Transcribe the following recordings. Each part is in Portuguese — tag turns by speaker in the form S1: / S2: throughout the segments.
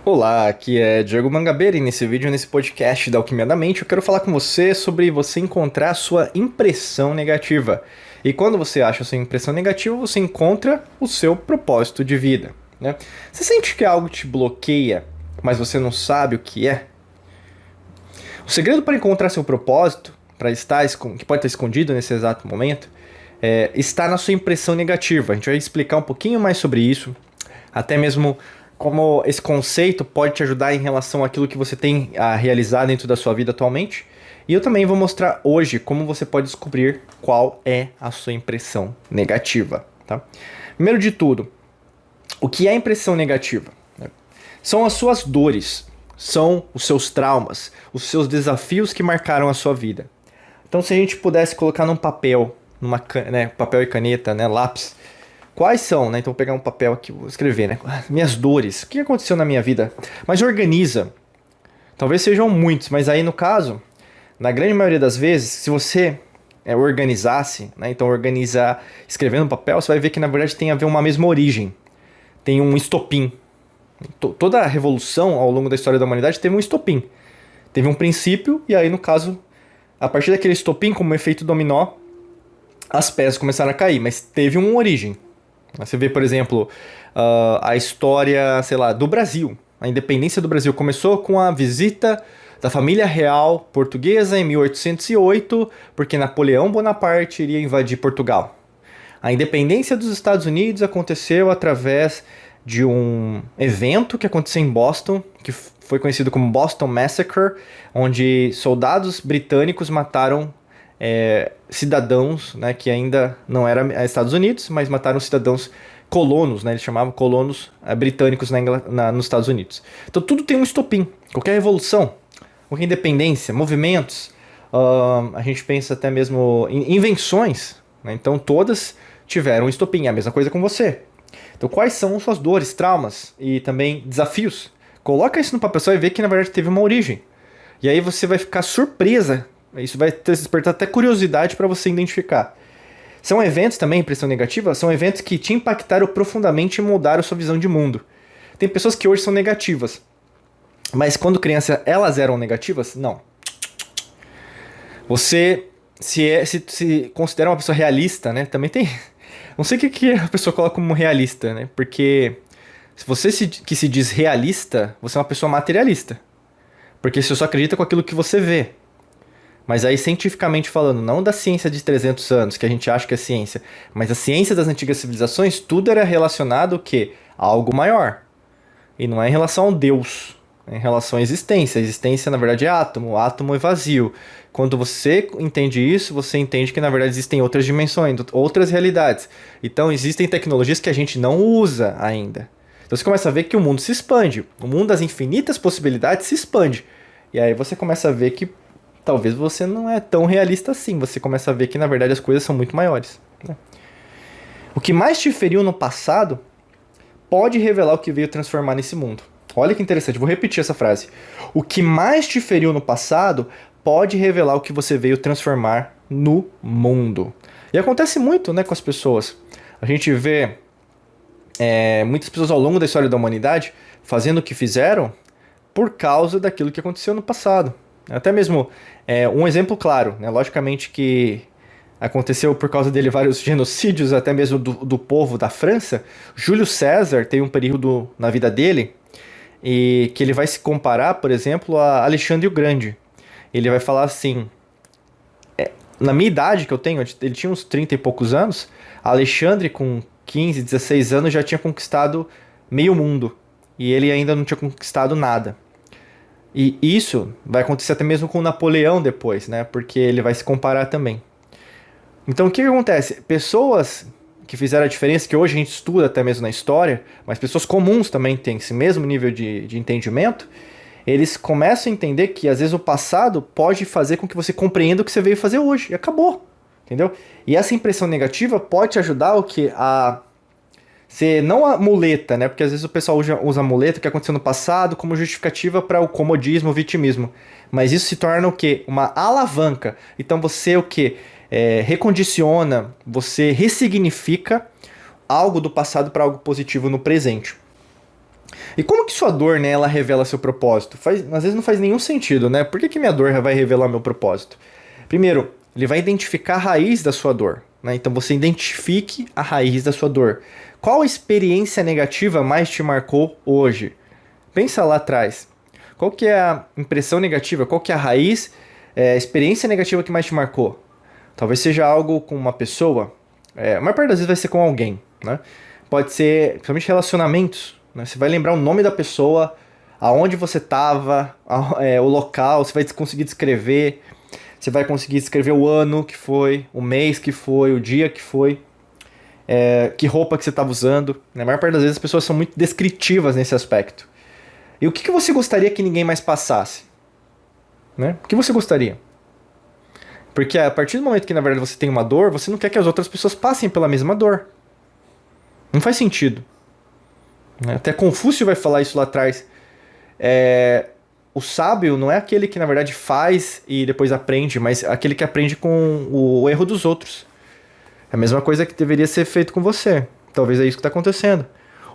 S1: Olá, aqui é Diego Mangabeira e nesse podcast da Alquimia da Mente eu quero falar com você sobre você encontrar a sua impressão negativa. E quando você acha a sua impressão negativa, você encontra o seu propósito de vida, né? Você sente que algo te bloqueia, mas você não sabe o que é? O segredo para encontrar seu propósito, que pode estar escondido nesse exato momento, está na sua impressão negativa. A gente vai explicar um pouquinho mais sobre isso, até mesmo como esse conceito pode te ajudar em relação àquilo que você tem a realizar dentro da sua vida atualmente. E eu também vou mostrar hoje como você pode descobrir qual é a sua impressão negativa, tá? Primeiro de tudo, o que é impressão negativa? São as suas dores, são os seus traumas, os seus desafios que marcaram a sua vida. Então, se a gente pudesse colocar num papel, papel e caneta, né, lápis, quais são, né? Então vou pegar um papel aqui, vou escrever, né? Minhas dores, o que aconteceu na minha vida? Mas organiza. Talvez sejam muitos, mas aí no caso, na grande maioria das vezes, se você organizasse, né? Então organizar, escrevendo no papel, você vai ver que na verdade tem a ver uma mesma origem. Tem um estopim. Toda a revolução ao longo da história da humanidade teve um estopim. Teve um princípio, e aí no caso, a partir daquele estopim, como um efeito dominó, as peças começaram a cair, mas teve uma origem. Você vê, por exemplo, a história, sei lá, do Brasil. A independência do Brasil começou com a visita da família real portuguesa em 1808, porque Napoleão Bonaparte iria invadir Portugal. A independência dos Estados Unidos aconteceu através de um evento que aconteceu em Boston, que foi conhecido como Boston Massacre, onde soldados britânicos mataram cidadãos, né, que ainda não eram Estados Unidos, mas mataram cidadãos colonos, né, eles chamavam colonos britânicos nos Estados Unidos. Então tudo tem um estopim. Qualquer revolução, qualquer independência, movimentos, a gente pensa até mesmo em invenções, né, então todas tiveram um estopim. É a mesma coisa com você. Então quais são suas dores, traumas e também desafios? Coloca isso no papel e vê que na verdade teve uma origem. E aí você vai ficar surpresa. Isso vai despertar até curiosidade para você identificar. São eventos também, impressão negativa, são eventos que te impactaram profundamente e moldaram sua visão de mundo. Tem pessoas que hoje são negativas, mas quando criança elas eram negativas? Não. Você se considera uma pessoa realista, né? Também tem... Não sei o que a pessoa coloca como realista, né? Porque se você se diz realista, você é uma pessoa materialista. Porque você só acredita com aquilo que você vê. Mas aí, cientificamente falando, não da ciência de 300 anos, que a gente acha que é ciência, mas a ciência das antigas civilizações, tudo era relacionado ao quê? A algo maior. E não é em relação ao Deus, é em relação à existência. A existência, na verdade, é átomo, o átomo é vazio. Quando você entende isso, você entende que, na verdade, existem outras dimensões, outras realidades. Então, existem tecnologias que a gente não usa ainda. Então, você começa a ver que o mundo se expande. O mundo das infinitas possibilidades se expande. E aí você começa a ver que talvez você não é tão realista assim. Você começa a ver que, na verdade, as coisas são muito maiores, né? O que mais te feriu no passado pode revelar o que veio transformar nesse mundo. Olha que interessante, vou repetir essa frase. O que mais te feriu no passado pode revelar o que você veio transformar no mundo. E acontece muito, né, com as pessoas. A gente vê muitas pessoas ao longo da história da humanidade fazendo o que fizeram por causa daquilo que aconteceu no passado. Até mesmo um exemplo claro, né? Logicamente que aconteceu por causa dele vários genocídios, até mesmo do povo da França. Júlio César tem um período na vida dele e que ele vai se comparar, por exemplo, a Alexandre o Grande. Ele vai falar assim, na minha idade que eu tenho, ele tinha uns 30 e poucos anos, Alexandre com 15, 16 anos já tinha conquistado meio mundo e ele ainda não tinha conquistado nada. E isso vai acontecer até mesmo com Napoleão depois, né? Porque ele vai se comparar também. Então o que acontece? Pessoas que fizeram a diferença, que hoje a gente estuda até mesmo na história, mas pessoas comuns também têm esse mesmo nível de entendimento, eles começam a entender que às vezes o passado pode fazer com que você compreenda o que você veio fazer hoje. E acabou. Entendeu? E essa impressão negativa pode te ajudar a ser não a muleta, né? Porque às vezes o pessoal usa a muleta que aconteceu no passado como justificativa para o comodismo, o vitimismo. Mas isso se torna o quê? Uma alavanca. Então você o quê? Recondiciona, você ressignifica algo do passado para algo positivo no presente. E como que sua dor, né, ela revela seu propósito? Às vezes não faz nenhum sentido, né? Por que que minha dor vai revelar meu propósito? Primeiro, ele vai identificar a raiz da sua dor, né? Então você identifique a raiz da sua dor. Qual experiência negativa mais te marcou hoje? Pensa lá atrás. Qual que é a impressão negativa? Qual que é a raiz, a experiência negativa que mais te marcou? Talvez seja algo com uma pessoa. A maior parte das vezes vai ser com alguém, né? Pode ser, principalmente relacionamentos, né? Você vai lembrar o nome da pessoa, aonde você estava, o local, você vai conseguir descrever, você vai conseguir descrever o ano que foi, o mês que foi, o dia que foi, que roupa que você estava usando. Na maior parte das vezes as pessoas são muito descritivas nesse aspecto. E o que você gostaria que ninguém mais passasse? Né? O que você gostaria? Porque a partir do momento que, na verdade, você tem uma dor, você não quer que as outras pessoas passem pela mesma dor. Não faz sentido. Até Confúcio vai falar isso lá atrás. O sábio não é aquele que, na verdade, faz e depois aprende, mas aquele que aprende com o erro dos outros. É a mesma coisa que deveria ser feito com você. Talvez é isso que está acontecendo.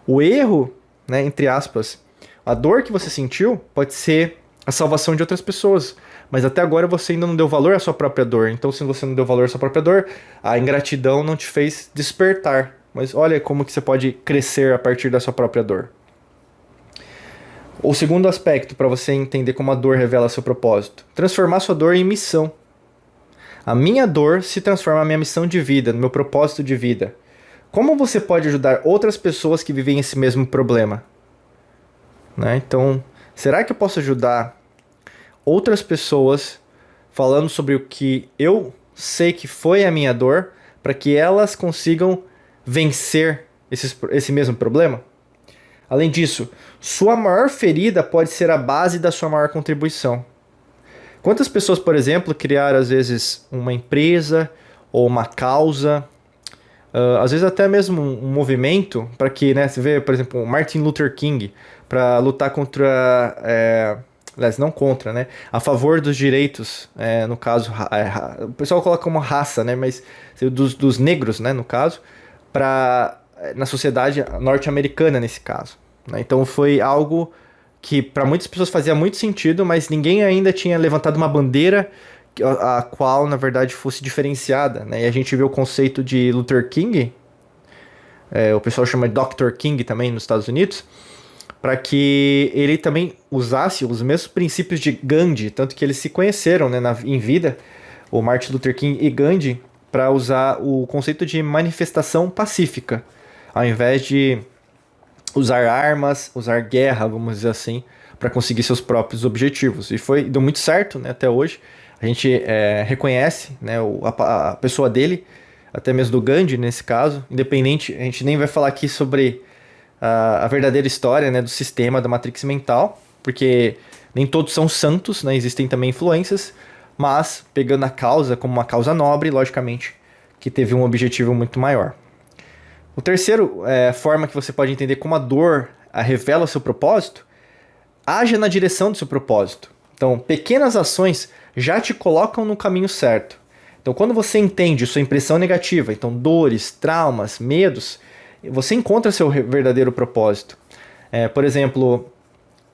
S1: O erro, né, entre aspas, a dor que você sentiu pode ser a salvação de outras pessoas. Mas até agora você ainda não deu valor à sua própria dor. Então, se você não deu valor à sua própria dor, a ingratidão não te fez despertar. Mas olha como que você pode crescer a partir da sua própria dor. O segundo aspecto para você entender como a dor revela seu propósito. Transformar sua dor em missão. A minha dor se transforma na minha missão de vida, no meu propósito de vida. Como você pode ajudar outras pessoas que vivem esse mesmo problema? Né? Então, será que eu posso ajudar outras pessoas falando sobre o que eu sei que foi a minha dor para que elas consigam vencer esse mesmo problema? Além disso, sua maior ferida pode ser a base da sua maior contribuição. Quantas pessoas, por exemplo, criaram às vezes uma empresa ou uma causa, às vezes até mesmo um movimento para que, né, você vê, por exemplo, Martin Luther King, para lutar contra, aliás, não contra, né, a favor dos direitos, no caso, o pessoal coloca como raça, né, mas dos negros, né, no caso, na sociedade norte-americana nesse caso. Né? Então foi algo que para muitas pessoas fazia muito sentido, mas ninguém ainda tinha levantado uma bandeira a qual, na verdade, fosse diferenciada. Né? E a gente vê o conceito de Luther King, o pessoal chama de Dr. King também nos Estados Unidos, para que ele também usasse os mesmos princípios de Gandhi, tanto que eles se conheceram, né, em vida, o Martin Luther King e Gandhi, para usar o conceito de manifestação pacífica, ao invés de usar armas, usar guerra, vamos dizer assim, para conseguir seus próprios objetivos. E deu muito certo, né, até hoje. A gente reconhece, né, a pessoa dele, até mesmo do Gandhi nesse caso, independente, a gente nem vai falar aqui sobre a verdadeira história, né, do sistema da Matrix mental, porque nem todos são santos, né, existem também influências, mas pegando a causa como uma causa nobre, logicamente, que teve um objetivo muito maior. O terceiro forma que você pode entender como a dor revela o seu propósito, haja na direção do seu propósito. Então, pequenas ações já te colocam no caminho certo. Então, quando você entende sua impressão negativa, então dores, traumas, medos, você encontra seu verdadeiro propósito. Por exemplo,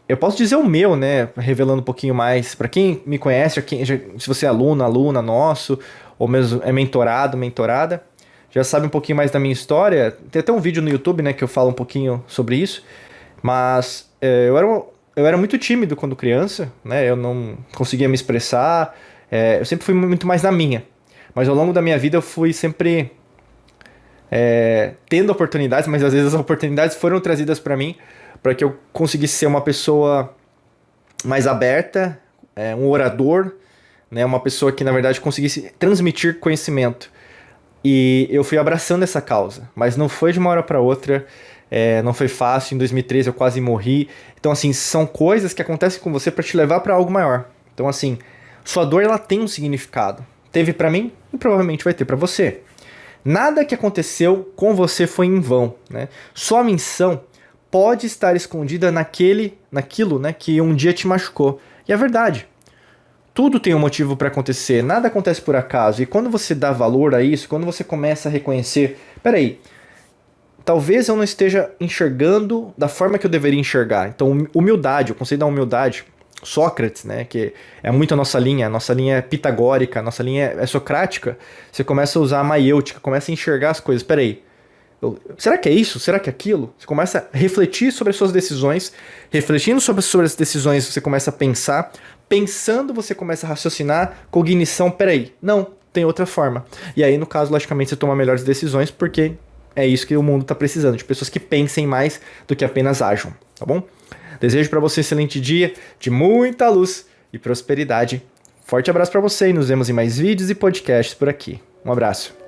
S1: eu posso dizer o meu, né, revelando um pouquinho mais. Para quem me conhece, se você é aluno, aluna nosso, ou mesmo é mentorado, mentorada, já sabe um pouquinho mais da minha história. Tem até um vídeo no YouTube, né, que eu falo um pouquinho sobre isso. Mas eu era muito tímido quando criança, né, eu não conseguia me expressar. Eu sempre fui muito mais na minha. Mas ao longo da minha vida eu fui sempre tendo oportunidades, mas às vezes as oportunidades foram trazidas para mim para que eu conseguisse ser uma pessoa mais aberta, um orador, né, uma pessoa que na verdade conseguisse transmitir conhecimento. E eu fui abraçando essa causa, mas não foi de uma hora para outra, não foi fácil. Em 2013 eu quase morri. Então assim, são coisas que acontecem com você para te levar para algo maior. Então assim, sua dor ela tem um significado. Teve para mim e provavelmente vai ter para você. Nada que aconteceu com você foi em vão, né? Sua missão pode estar escondida naquilo, né, que um dia te machucou. E é verdade. Tudo tem um motivo para acontecer, nada acontece por acaso. E quando você dá valor a isso, quando você começa a reconhecer, peraí, talvez eu não esteja enxergando da forma que eu deveria enxergar. Então, humildade, o conceito da humildade, Sócrates, né, que é muito a nossa linha é pitagórica, a nossa linha é socrática, você começa a usar a maiêutica, começa a enxergar as coisas. Peraí, será que é isso? Será que é aquilo? Você começa a refletir sobre as suas decisões, refletindo sobre as decisões, você começa a pensar, pensando você começa a raciocinar, cognição, peraí, não, tem outra forma. E aí, no caso, logicamente, você toma melhores decisões, porque é isso que o mundo está precisando, de pessoas que pensem mais do que apenas ajam, tá bom? Desejo para você um excelente dia, de muita luz e prosperidade. Forte abraço para você e nos vemos em mais vídeos e podcasts por aqui. Um abraço.